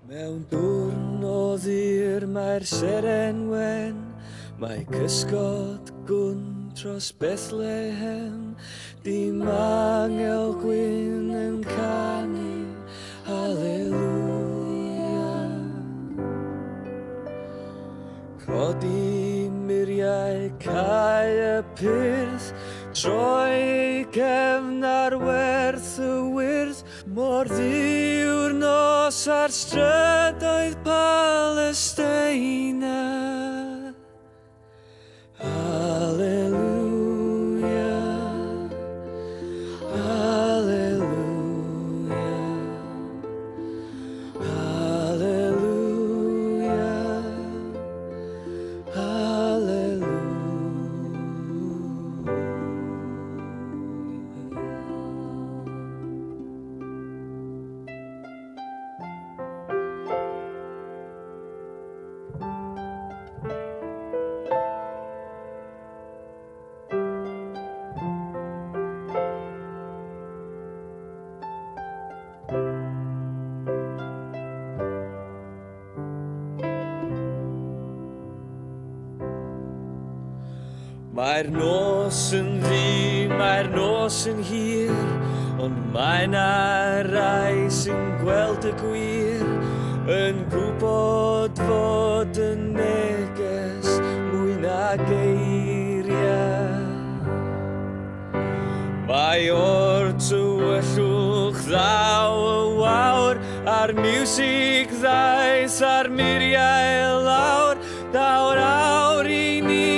Mewn diwrnod hir mae'r seren wen, mae cysgod gwn dros Bethlehem, dim angel gwyn yn canu, Halleluia. Codi muriau cae y pyrdd, troi cefn ar werth y wyrdd, mor ddiw'r nos ar strydoedd Palestina. Halleluia, Halleluia, Halleluia, Halleluia. Mae'r nos yn ddi, mae'r nos yn hir, ond mae 'na rai sy'n gweld y gwir, yn gwybod fod y neges mwy na geiriau. Mae o'r tywyllwch ddaw y wawr, a'r miwsig ddaeth a'r muriau lawr, daw'r awr I ni